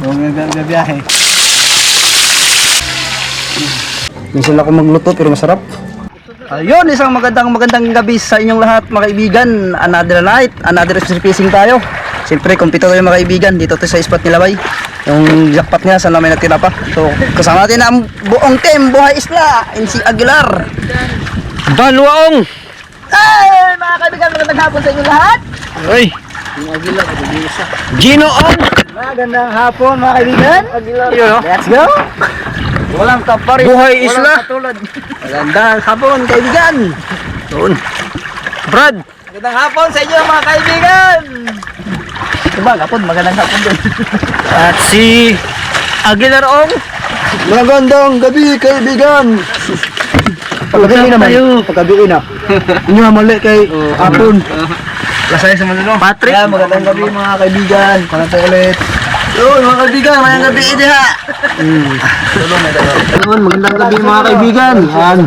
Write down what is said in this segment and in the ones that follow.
Gabiyahe. Minsan ako magluto pero masarap. Ayun, isang magandang gabi sa inyong lahat mga kaibigan. Another night, another fishing tayo. Siyempre, kumpito tayo mga kaibigan. Dito tayo sa spot ni Laway. Yung jackpot niya, saan namin natira pa. So, kasama natin ang buong team, Buhay Isla, NC Aguilar. Baluaong! Hey, mga kaibigan, magandang hapon sa inyong lahat. Ay! Ginoong! Magandang hapon mga kaibigan. Yun, no? Let's go. Walang kapari. Buhay Isla. Walang katulad. Magandang hapon kaibigan. Doon. Brad! Magandang hapon sa inyo mga kaibigan. Diba, hapon, magandang hapon din. At si Aguilarong. Magandang gabi kaibigan. Pagkabiin naman. Pagkabiin na. Inyo nga mali kay Apon. Lasay sa manulong. Patrick. Yeah, magandang gabi mga kaibigan. Panatay ulit. Yun mga kaibigan, magandang gabi ha. Ayun, magandang gabi mga kaibigan. Yan.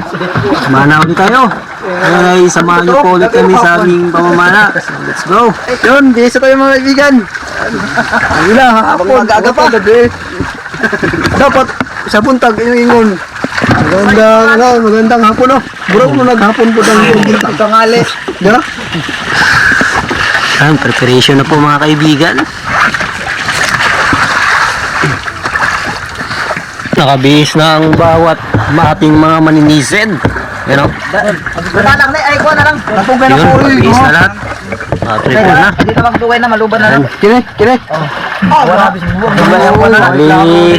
Mana ulit tayo. Ay, samahan niyo po ulit kami sa aming pamamana. So, let's go. Yun, bisa tayo mga kaibigan. Ayun na, hapon. Mag-aga pa. Dapat sa puntag ingon. Magandang hapon oh. Burog mo naghapon po ng Tangali. Dira? Ang preparation na po mga kaibigan. Nakabihis na ang bawat ating mga maninisid. You know? Wala lang na, ay kuha na lang. Napugay na Yun, po. nakabihis na lahat. Triple na. Hindi na magdugay na, maluban na lang. Kine. Ali.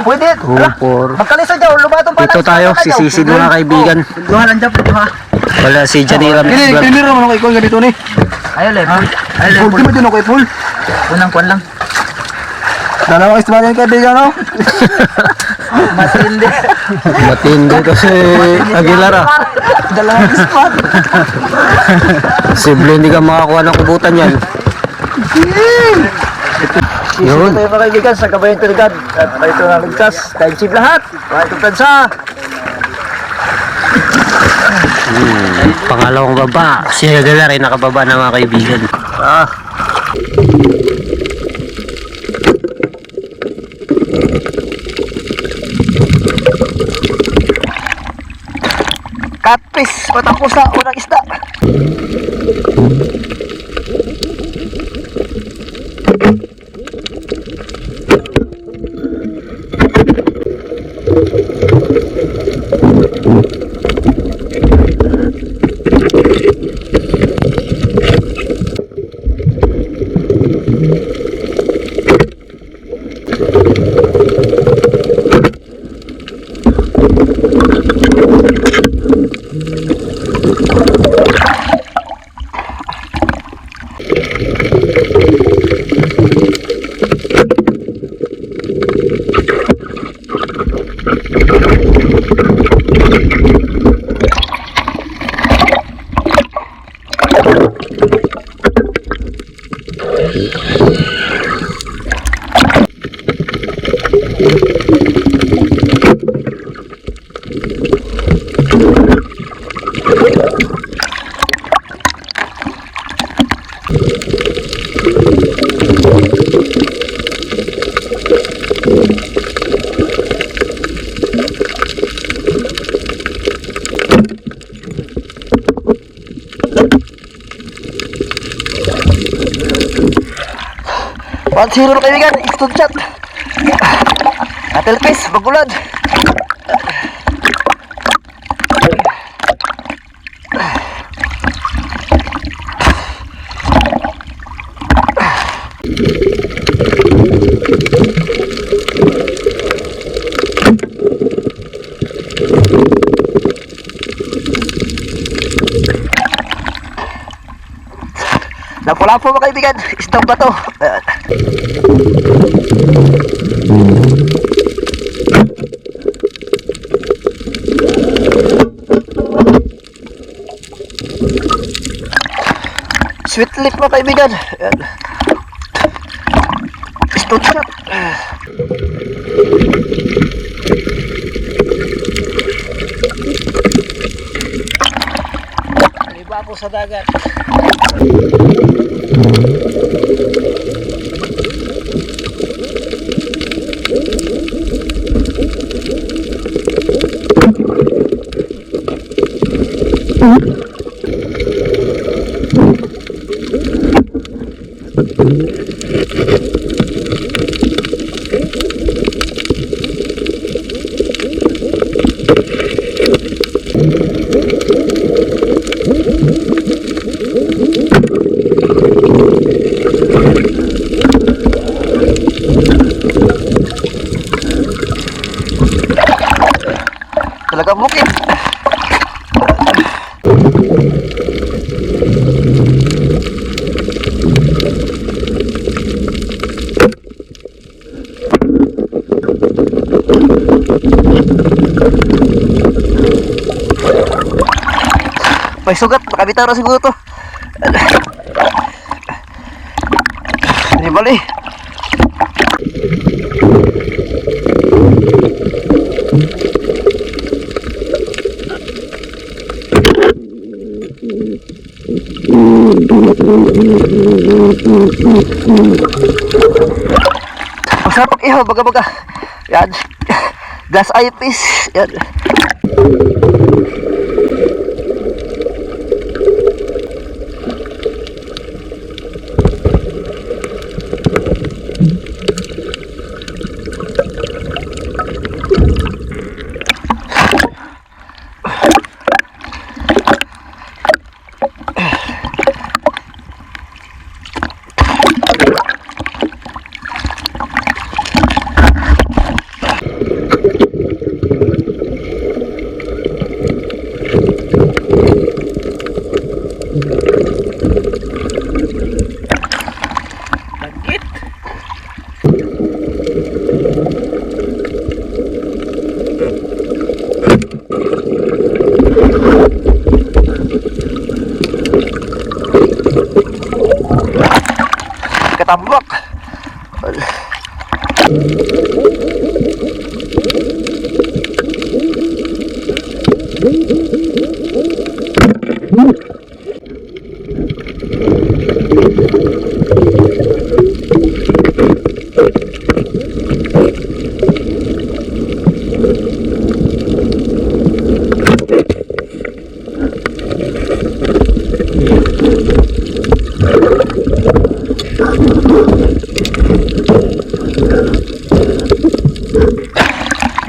Pwede. Kumpor. Magkalisa dyan, lubatong pa. Dito tayo, sisisid mga kaibigan. Duha lang dyan, pwede ha. Wala si Janira Mix Vlog. Kine naman ako ikaw ganito ni. Ayaw, Lepol. Ayaw, Huwag Lepol. din ako ipul. Unang kwan lang. Dalawang istorya yung kaibigan no? Matindi. Matindi kasi Aguilar ah. Dalawang spot. Simple hindi ka makakuha ng kubutan yan. Yun. Tayo mga kaibigan sa Kabayan Tuligad. At ito na ligtas. Time chip lahat. Kahit ang tansa. Pangalawang baba. Si Aguilar ay nakababa na mga kaibigan. Catfish. Patapos na unang isda. One zero na kaibigan, instant shot. Atelpis, bagulad. Lapo-lapo mga kaibigan, isang bato. Sweet lip mga kaibigan. Stone shot. Liba ako sa dagat. Talaga bukid. May sugat, nakabitaw na siguro to. Hindi bali. Masarap ihaw, baga-baga. Yan. Glass eye piece. Yan. Ketambak.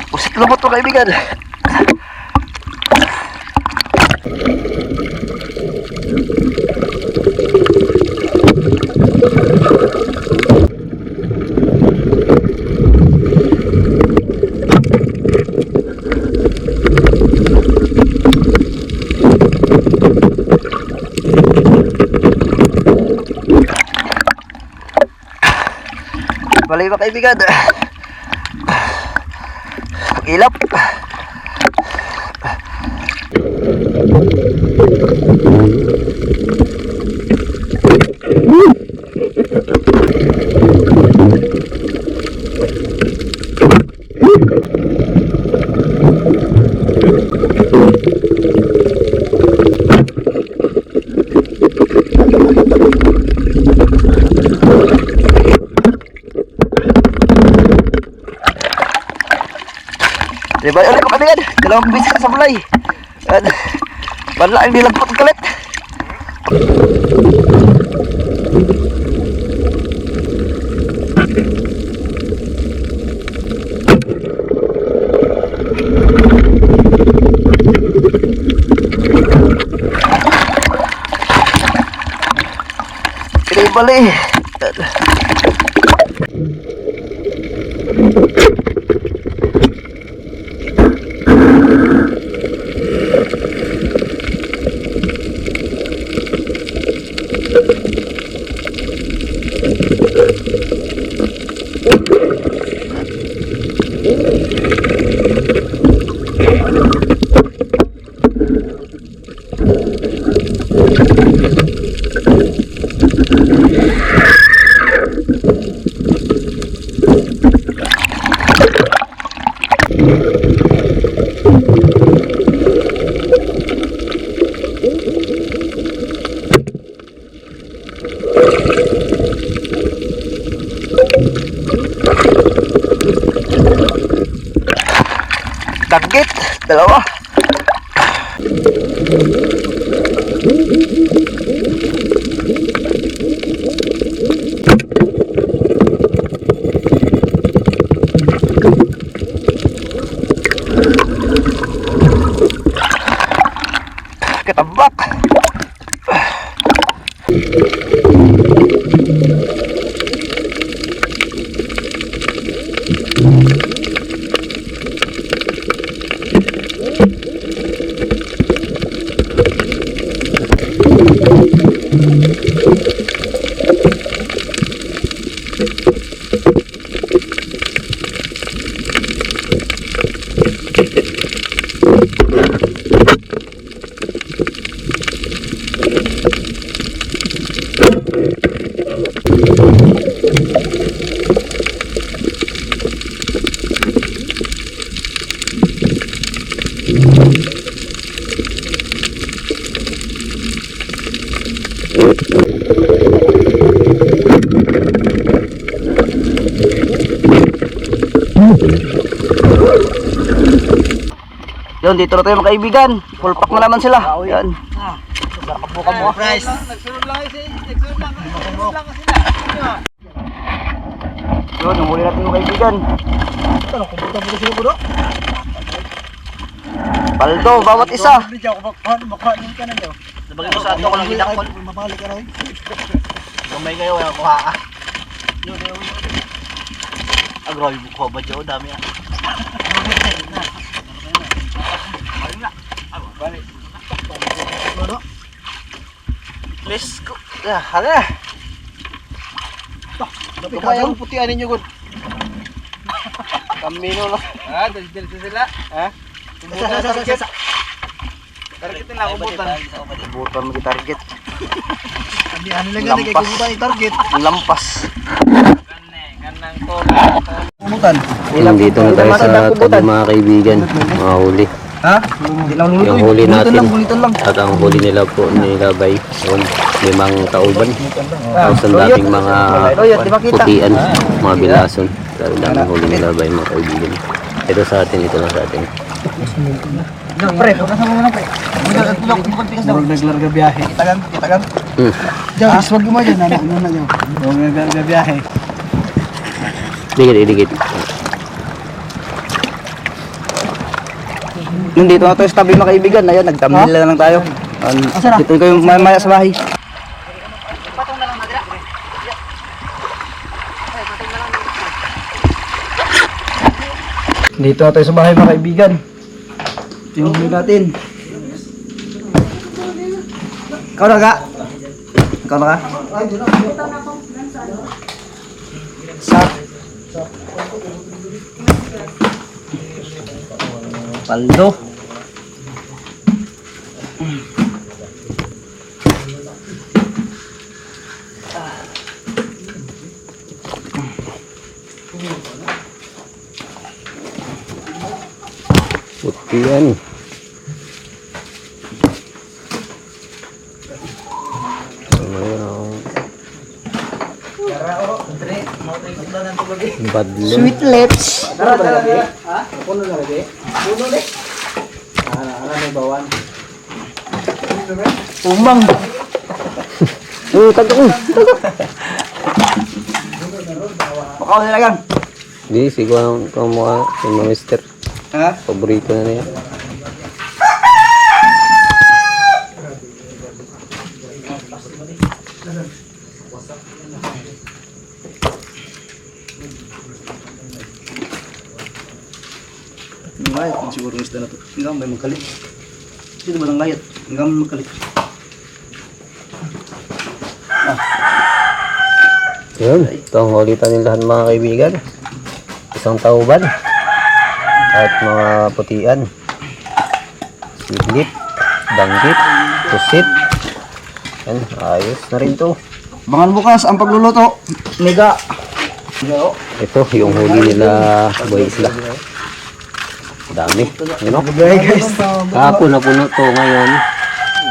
Pusit lumot to kaibigan. Balay ba kaibigan? Ilap. Diba ulit ko kaibigan, dalawang bisis sa bulay. Wala ang nilagpot kalit. Ini balik. Dagit, dalawa. Katabak. Yun, dito na tayo mga kaibigan. Full pack na naman sila. Yan. Yun, huli natin mga kaibigan. Paldo, bawat isa. Nabagay mo sa ato ko lang ginakon. Gamay kayo, wala kuha ka. Agroy, buko ba dyan? Dami ah. Let's go. Hala. Lumayang putian ninyo gud. Kamino lang. Dali sila. Target na ako butan. Butan mo target. Hindi ano lang gani kay kubutan target. Lampas. Kanang to. Kubutan. Dito na tayo sa tabi mga kaibigan. Mga huli. Ha? Hindi lang Yung huli natin. Bulitan lang. At ang huli nila po nilabay. Yun, 5 tauban. Tapos ang daming mga putian, mga bilason. Dahil daming huli nilabay mga kaibigan. Ito sa atin, ito lang sa atin. Pre, pagkasama mo na pre. Murag naglarga biyahe. Kitagan. Diyan, iswag mo dyan. Ano na dyan. Murag naglarga biyahe. Dikit. Nandito na tayo sa tabi mga kaibigan. Ayan, nagtamil na lang tayo. Dito kayo maya sa bahay. Dito na tayo sa bahay mga kaibigan. Tingnan natin. Ikaw na ka? Sa paldo. Putian. Badlo. Sweet lips. Puno na lagi. Ano may bawan? Umang. Tago. Bakaw nila gang. Di, siguro ang mga mister. Ha? Paborito na niya. Mayat kung siguro ng isda na ito. Hanggang may magkalit. Sino ba ng mayat? Hanggang may magkalit. Yun, ito ang hulitan nilahan mga kaibigan. Isang tauban. At mga putian. Sidlip, danggit, pusit. Yan, ayos na rin to. Bangan bukas ang pagluluto. Mega. Ito, yung huli nila Boy Isla. Dami. You know? Kahapon na puno to ngayon.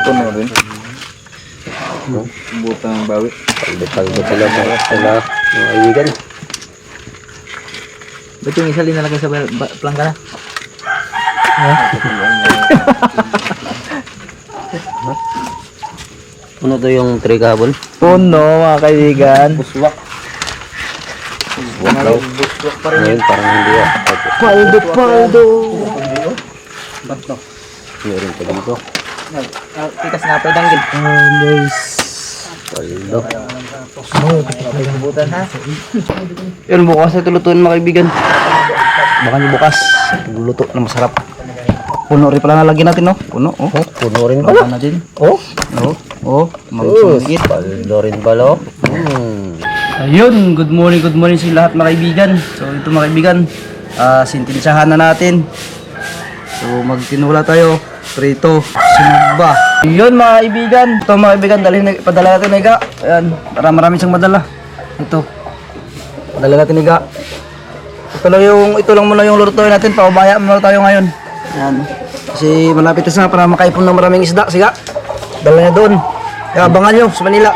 Ito na rin. Butang bawi. Paldo sila mga kaibigan. Ba't yung isa linalagay sa planggana? Puno to yung tray kahapon. Puno mga kaibigan. Buswak. Buswak daw. Ngayon parang hindi ah. Paldo. Meron pa dito. Tikas nga pa danggil. Guys. Paldo. Yun, bukas na tulutuin mga kaibigan. Baka nyo bukas. Luluto na masarap. Puno rin pala nalagyan natin, no? Puno, oh. Puno rin Baka pala. natin. Oh. Oh. Magsunggit. Paldo rin pala. Ayun, good morning sa lahat mga kaibigan. So ito mga kaibigan, sintinsahan na natin. So magtinula tayo, prito, sinugba. Ayun mga kaibigan, ito mga kaibigan, padala natin iga. Ayan, para marami siyang madala. Ito, padala natin iga. Ito lang muna yung lutuin natin, paubaya muna tayo ngayon. Ayan, kasi malapit na sa para makaipon ng maraming isda. Siga, dala niya doon. Kaya abangan nyo sa Manila.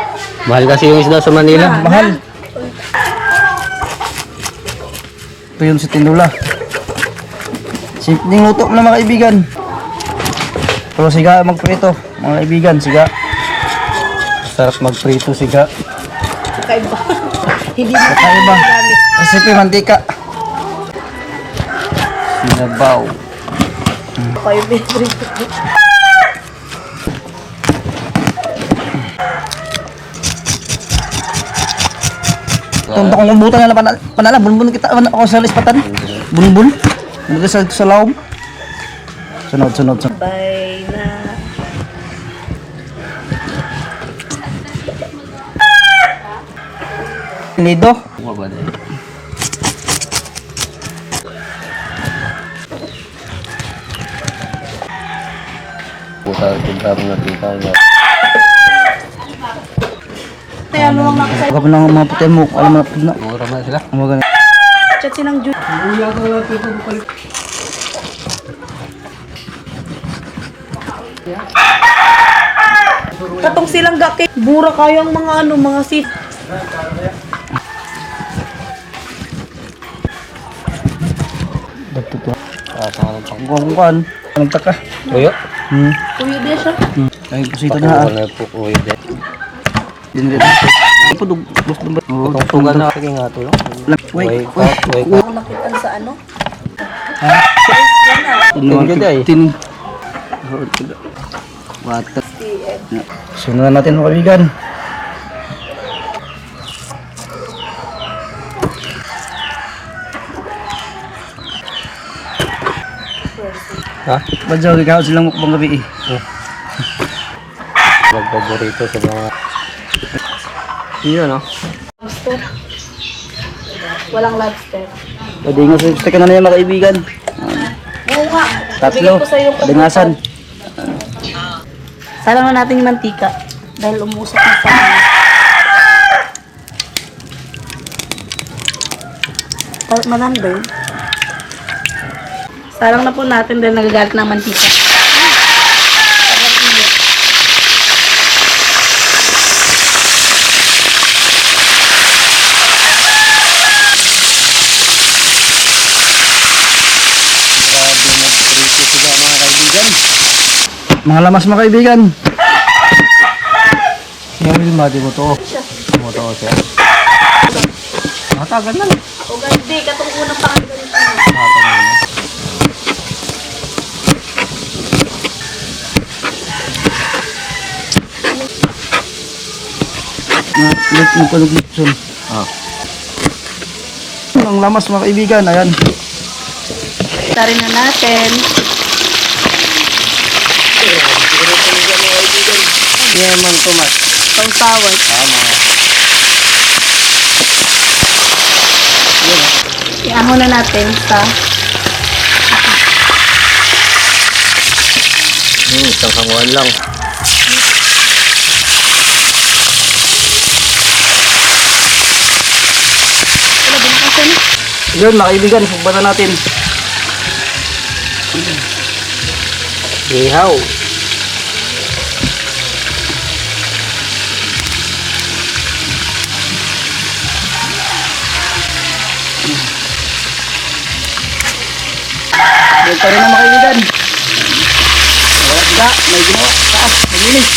Mahal kasi yung isda sa Manila. Mahal. Ito yun si Tinula. Simpleng luto mo na mga kaibigan. Pero siga magprito mga kaibigan, siga. Sarap magprito siga. Kakaiba. Hindi mo Kakaiba. Recipe mantika. Sinabaw. kayo favorite. Itong kumbutan na panala, bunbun kita ako sa lispatan. Bunbun. Bunbun sa laom. Sunod. Bye na. Lido. Ano ba din? Puta, tigapon na ito tayo. Kaya mo lang nakasal. Kapag ng mga puti mo, alam mo na. Mura na sila. Mga ganun. Chat sinang June. Katong silang gaki. Bura kayo ang mga sit. Dagto to. Pangalan pangkuhan. Nagtaka. Uyo? Kuya din siya. Ay, pusito na. Pakuha na po uyo din. Din. Ito gusto ba? Oh, Tugan na kasi nga ito. Wait. Ako nakitan sa ano? Tin. Water. Sunod na natin mga kaibigan. Ha? Badyaw, ikaw silang mukbang gabi eh. Magpaborito sa mga... Yun, no? Lobster. Walang lobster. Pwede nga sa ka na yan mga kaibigan. Oo nga. Tatlo. Bigay ko sa'yo. Padingasan. Salang na natin yung mantika. Dahil umusok na sa Manan ba yun? Salang na po natin dahil nagagalit ng mantika. Mga lamas mga kaibigan. Yung ilmadi mo to. Mo to siya. Matagal na. O gandi, katong unang pangalan. Let mo ko nag-lipson. Ang lamas mga kaibigan, ayan. Tarin na natin. Lemon tomat. Pangsaway. Iahon na natin sa Isang hanguan lang. wala din kasi ni. Yun mga kaibigan, sugbatan natin. Ihaw. Ito rin na mga kaibigan. Wala sila, may ginawa. Taas, maglinis.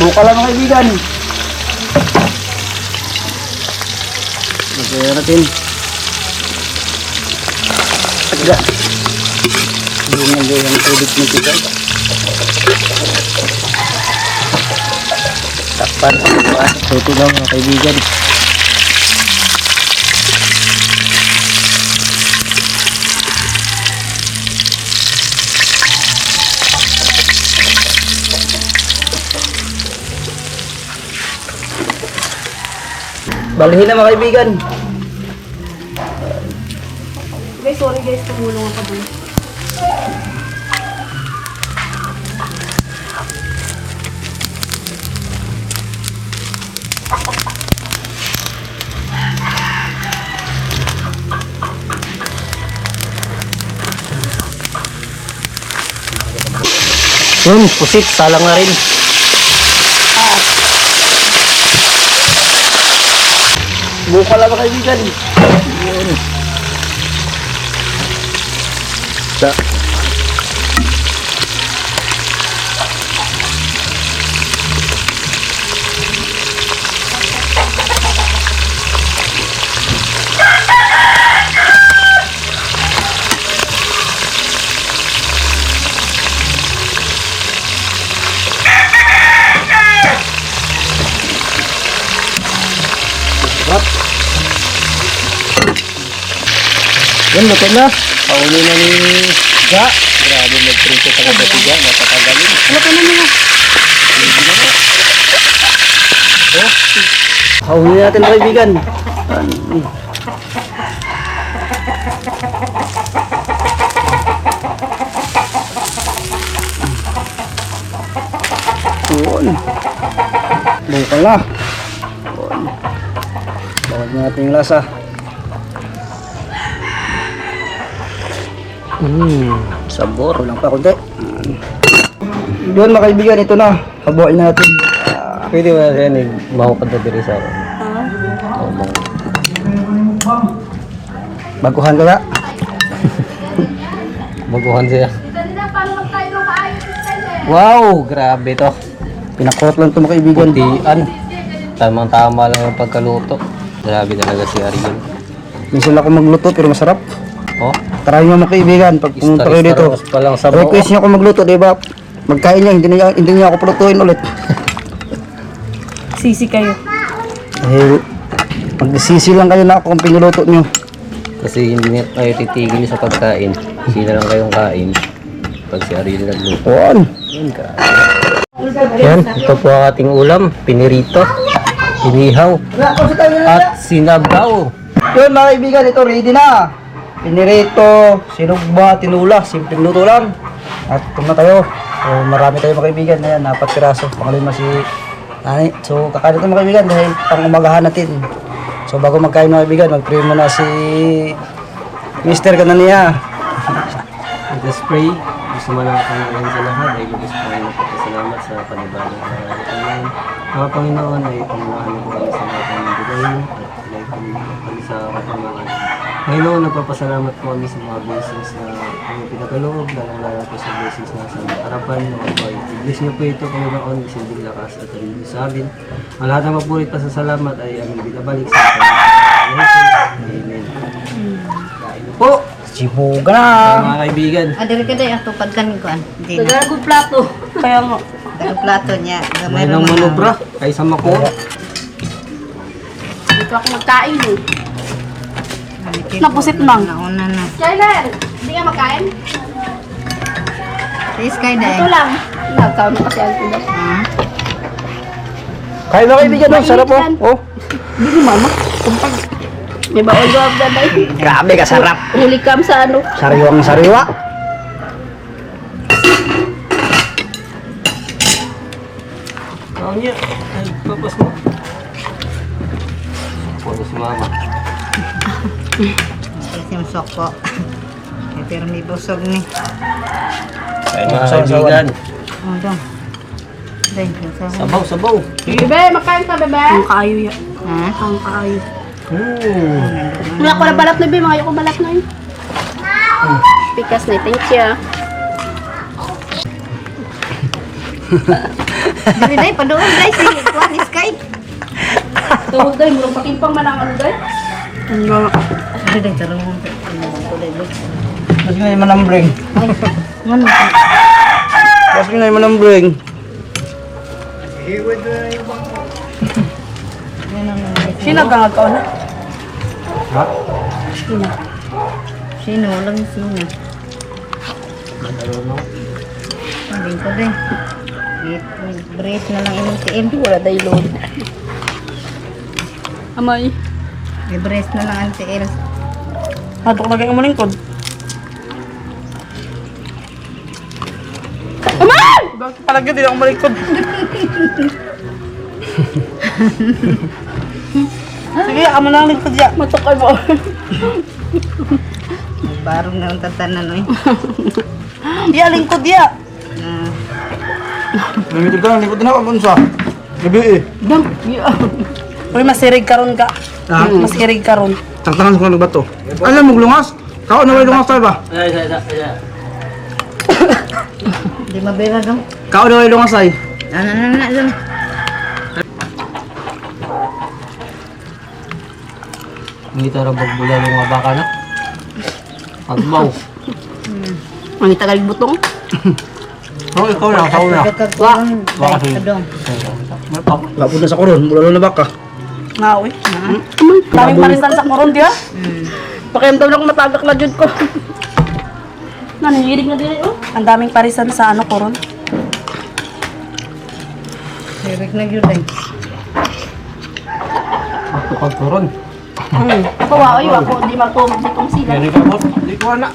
Buka lang mga kaibigan. Lagyan natin. Agda. Yung tubig ng kita. Takpan. Ito lang mga kaibigan. Balhin na mga kaibigan. Guys, sorry guys, tumulong ako dun. Yun, pusit, salang na rin. Buka lang mga kaibigan. Yan, luto na. Pauli na ni Ga. Grabe, mag-print ito ka ba si Ga. Napakagaling. Wala ka na mga. Hawin natin mga kaibigan. Yun. Buka na. Yun. Bawal natin yung lasa. Sabor. Kulang pa kunti. Yun mga kaibigan, ito na. Habuin natin. Pwede ba yan eh, mahukad na diri sa akin. Baguhan ka ba? Baguhan siya. Wow, grabe to. Pinakot lang ito mga kaibigan. Putian. Tamang-tama lang yung pagkaluto. Grabe talaga si Ariel. Minsan ako magluto pero masarap. Oh, Try nyo mga kaibigan pag pumunta kayo dito. Star-Wars pa lang sa buo. Request nyo ako magluto, diba? Magkain niya, hindi niya ako pulutuin ulit. Sisi kayo. Dahil magsisi lang kayo na ako kung pinuluto nyo. Kasi hindi na kayo titigil sa pagkain. Sila lang kayong kain. Pag si Ariel nagluto. Tuan. Yan, ito po ang ating ulam. Pinirito, inihaw, at sinabaw. Yun mga kaibigan, ito ready na. Pinirito, sinugba, tinula, simpleng luto lang. At ito na tayo. So, marami tayo mga kaibigan. Ayan, 4 piraso. Pangalima si Nani. So, kakain ito mga kaibigan dahil pang umagahan natin. So, bago magkain mga kaibigan, mag-pray muna si Mr. Kanania. Let us pray. Gusto mo lang Panginoon sa lahat ay gusto ko rin magpapasalamat sa panibagong araw namin. Mga Panginoon ay pangalahan ko kami sa lahat ng bigay mo at ilay kami sa kapamangan. Panginoon, nagpapasalamat po kami sa mga blessings na kami pinagaloob, lalong-lalo po sa blessings na sa harapan. I-bless niyo po ito, Panginoon, isinding lakas at alibig sa amin. Ang lahat ng mapulit pa sa salamat ay aming binabalik sa Panginoon. Amen. Kain po! Sibuga na. Mga kaibigan. Adiri ka day ato pagkan kuan. Di na. Nagagod plato. Kaya nga. Pero plato niya. May nang manubra kaysa mako. Dito ako magkain eh. Napusit lang. Nauna na. Jailer, hindi ka makain? Please kay day. Ito lang. Nagkaon kasi ang tulos. Kain mga kaibigan, no? Sarap po. Oh. Hindi mama. Kumpag. May bawal gawag na dahil. Grabe kasarap. Huli kam sa ano. Sariwang sariwa. Ano niya? Ay, papas mo. Puro si mama. Kasi masok po. Pero may busog ni. Ay, mga kaibigan. Oh, dong. Day, Sabaw, sabaw. Bebe, makain ka bebe. Ang kaayo yan. ha? Ang kaayo. Wala ko na balat na bebe. Mga ko balat na yun. Pikas na. Thank you. Dili day padoon day si kuan Sky. Tuhod day, murang pakimpang man ang ano day. Dili day tarong mo. Day boy. Mas nga yung manambring. Man. Mas nga yung manambring. Sino gangag ka na? Ha? Sino lang sino. Hindi ko din. Break na lang ilang tiil. Wala day load. Amay. I-breast na lang ang tiil. Hatok na kayo mo lingkod. Bakit palagi din ako malikod? Sige, ako na lang lingkod ya. Matukay mo. Barong na ang tatanan eh. Ya, lingkod ya. Namitig ka, likod na ako sa gabi eh. Dam. Ya. Uy, masirig ka ron ka. Ha? Masirig ka ron. Tangtangan ko ng bato. Alam mo, lungas? Kao na may lungas tayo ba? Di mabira dong. Kao na may lungas ay. Na dong. Hindi tara bagbula ng mga baka na. Pagbaw. Ang itagal butong. Oh, ikaw na, ikaw na. Kakagkuhan. Wak. Day dong. May pang. Lapod na sa koron, mula na baka. Nga, uy. Daming parisan sa koron, diya. Pakiramdam lang matagak na dyan ko. Nangihilig na din, oh. Ang daming parisan sa ano, koron. Sirik na yun day. Pagturon. Kawa, uy, wako. Di magpumag di kong sila. Yan ikaw mo. Hindi ko na.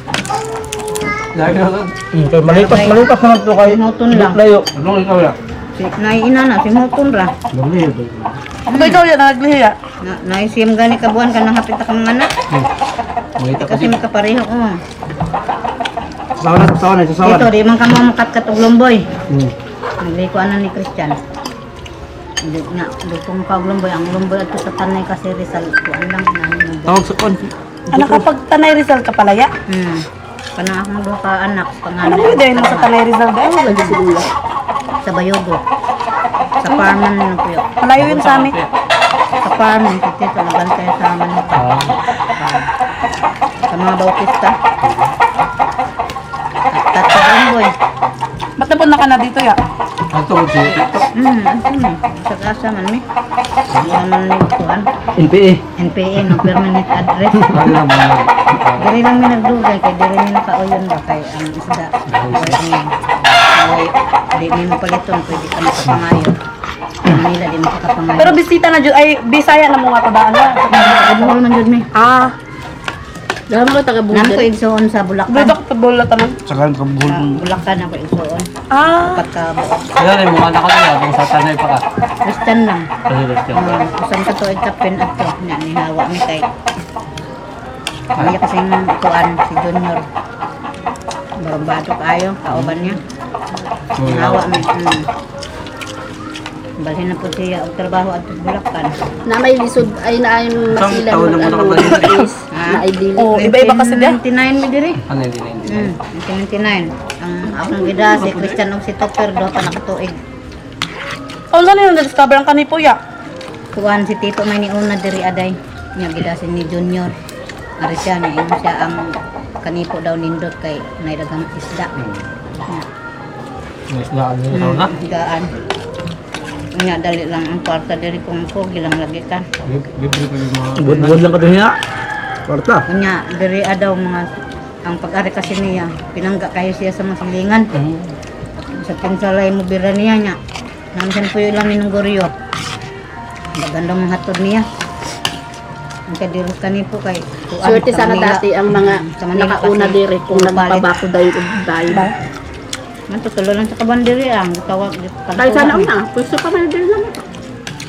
Lagi na doon. Malipas naman to kay Moton lang. layo. Anong ikaw na? Si naiina na si Moton ra. Ako ikaw yan, naglihiya. Naisiyam gani kabuan ka nang hapit ka mga anak. Mangita Kasi makapareho ko. Sawan na. Dito di man ka mo makatkat og lomboy. Hmm. Nagliko ana ni Christian. Di na di ko maka og lomboy ang lomboy at sa tanay kasi Rizal kuan lang na. Tawag sa kon. Anak, kapag Tanay Rizal ka palaya. Kanang akong duha ka anak Ano pangalan mo dahil sa Tanay Rizal dahil lagi sila. sa Bayogo. Sa farman nung kuyo. Malayo yun sa amin. Sa farman kasi talagang kaya sa amin. Sa mga bautista. At lomboy. Ba't napunta ka na dito ya? Ito ko siya. Sa kasa man mi. Naman ni kuan. NPA. NPA no permanent address. Lagi na mga. Diri lang mi nagdugay kay diri mi nakauyon ba kay ang isda. Di mi mapaliton pwede ka makapangayo. Manila di makapangayo. Pero bisita na dyan, ay Bisaya na mga tadaan na. Buhol man jud mi. Ah. Dahil mo taga Nam ko igsoon sa Bulacan. Dito ka bola tanan. Sakan ka buhol. Sa Bulacan ako igsoon. Ah. Pagka Kaya rin mga anak ko na. Kung sa tanay pa ka. Christian lang. Kasi rest yung ka. Usan ka to itapin at to na nihawa mi kay. Kaya kasing kuan si Junior. Barbado kayo, kauban niya. Nihawa mi. Balhin na po siya og trabaho at Bulacan. Na may lisod ay na ay masilan taon na muna ka ba? na ay dili. Oh, iba-iba kasi din. 99 mi diri. Ano hindi na hindi. 99. Ang akong gida si Christian og si Topper do pa nakatuig. Oh, saan yung na-discover ang kanipo ya? Kuan si Tito may ni una diri aday. Nya gida si ni Junior. Ari siya na imo siya ang kanipo daw nindot kay nay dagang isda. May islaan nyo sa una. Higaan. Nya dali lang ang kwarta diri kung ko gilang lagi ka. Libre ko yung mga. Buod lang ka doon niya. Kwarta. Nya diri adaw mga ang pag-ari kasi niya pinangga kayo siya sa masilingan. Sa pinsalay mo bira niya nya. Nandiyan po yung lang minungguryo. Maganda mong hatod niya. Ang kadirus kanipo kay kuan, Swerte sa sana Manila. dati ang mga Sa Manila nakauna kasi, diri kung puro nagpabako dayo dayo. Matutulo lang sa kabandiri ang tawag Dahil sana una, pwesto pa man diri naman.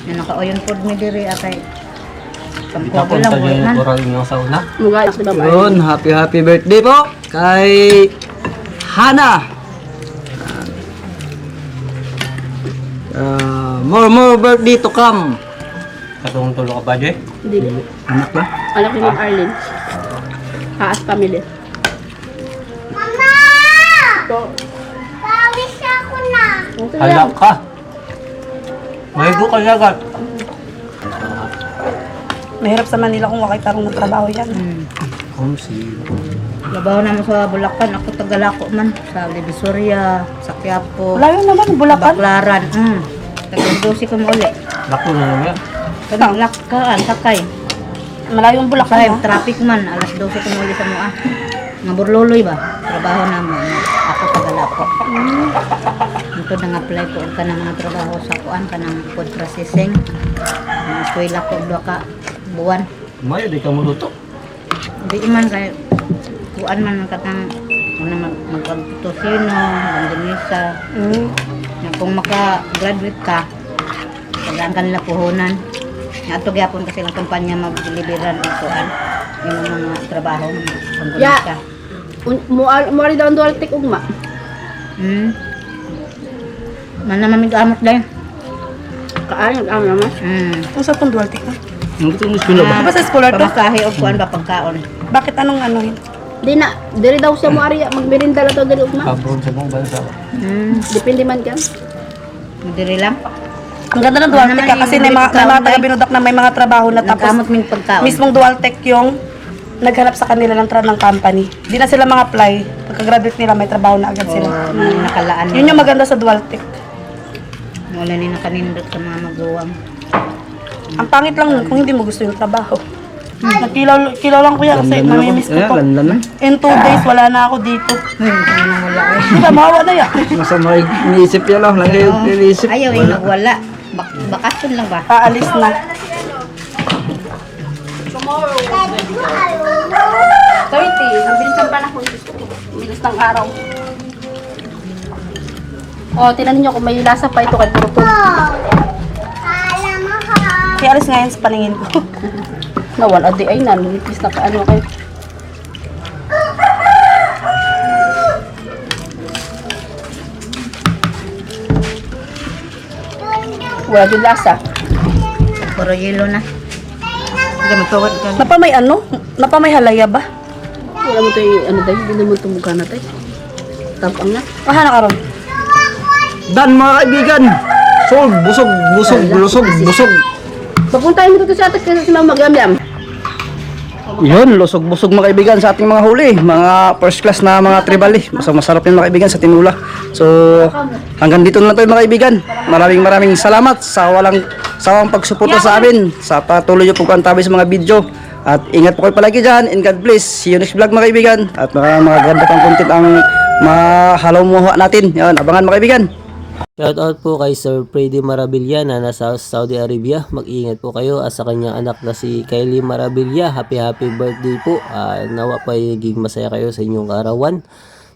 na nakauyon pod mi diri atay. Kita Kampo po lang tayo buwan yung man. tural nyo sa una. Mugay sa babae. Yun, happy birthday po kay Hana. More birthday to come. Katong tulo ka ba, Jay? Dili. Anak ba? Anak ni Ma'am Arlene. Haas family. Mama! So, Halak ka. May go ka agad. Mahirap sa Manila kung wakay tarong ng trabaho yan. Kumsi. Labaw naman sa Bulacan, ako tagalako man. Sa Divisoria, sa Quiapo, Layo naman, Bulacan. Baclaran. Tagal-dosi ko mo uli. Lako na lang yan. Tagalakkaan, sakay. Malayong Bulacan. Sakay, no? traffic man. Alas 12 ko mo uli sa mua. Nga burluloy ba? Trabaho naman. Ako tagalako. Ito nang apply ko ka ng mga trabaho sa kuan ka ng food processing. Ang eskwela ko 2 ka buwan. Mayo, di ka muluto. Hindi man kay kuan man ang katang magpagtosino, magdinisa. Na kung maka-graduate ka, kailangan kanila puhunan. Ato gyapon kasi lang kumpanya mag-deliveran og kuan yung mga trabaho kung Ya. ka. Muari daw ang dual tik ugma. Mana mamig-amot dahil. Kaayon ang naman. Kung sa itong dual tik mo? Ang gusto mo sila ba? Ba sa scholar to? Pamakahe o kuan ba pagkaon. Bakit anong ano yun? Di na, diri daw siya mo ari magmerinda lang daw diri ugma. Abroad sa mong bansa. Depende man kan. Diri lang. Ang ganda ng dual tik kasi may mga taga binudak na may mga trabaho na tapos Nagkamot ming pagkaon. mismong dual tech yung naghanap sa kanila ng ng company. Di na sila mga apply. Pagka-graduate nila, may trabaho na agad sila. Nakalaan. Yun yung maganda sa dual tech. Wala ni nakanindot sa mga maguwang. Ang pangit lang nun kung hindi mo gusto yung trabaho. Kilaw lang ko yan kasi namimiss ko to. Lanlan na. In 2 days, wala na ako dito. Wala eh. Di ba, mawawa na yan. Masama iniisip yan lang. Lang kayo iniisip. Ayaw eh, nagwala. Bakasyon lang ba? Aalis na. 30, ang bilis ng panahon. Bilis ng araw. Oh, tinan niyo kung may lasa pa ito kay puro po. Kaya alis ngayon sa paningin ko. Nawala di ay nan, nipis na ano kay. Wala din lasa. Puro yelo na. Napamay ano? Napamay halaya ba? Wala mo tayo, ano tayo, hindi naman tumuga na tayo. Tapang na. Aha na karon. Dan mga kaibigan. Sold, busog, busog, lusog, busog. Papuntahin mo dito sa atas kasi si Mama Gamyam. Yun, lusog-busog mga kaibigan sa ating mga huli. Mga first class na mga tribali. Masarap yun mga kaibigan sa tinula. So, hanggang dito na lang tayo mga kaibigan. Maraming salamat sa walang sawang pagsuporta sa amin. Sa patuloy yung pagkantabi sa mga video. At ingat po kayo palagi dyan. And God bless. See you next vlog mga kaibigan. At mga ganda pang content ang mahalamuha natin. Yan, abangan mga kaibigan. Shoutout po kay Sir Freddy Marabilia na nasa Saudi Arabia. Mag-iingat po kayo at sa kanyang anak na si Kylie Marabilia. Happy birthday po. Nawa pa higing masaya kayo sa inyong karawan.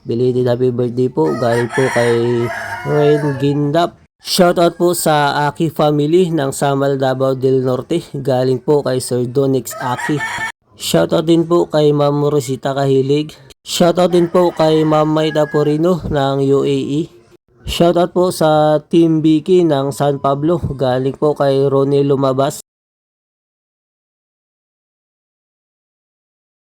Belated happy birthday po. Galing po kay Rain Gindap. Shoutout po sa Aki family ng Samal Davao del Norte. Galing po kay Sir Donix Aki. Shoutout din po kay Ma'am Rosita Kahilig. Shoutout din po kay Ma'am Maida Porino ng UAE. Shoutout po sa Team Biki ng San Pablo. Galing po kay Ronnie Lumabas.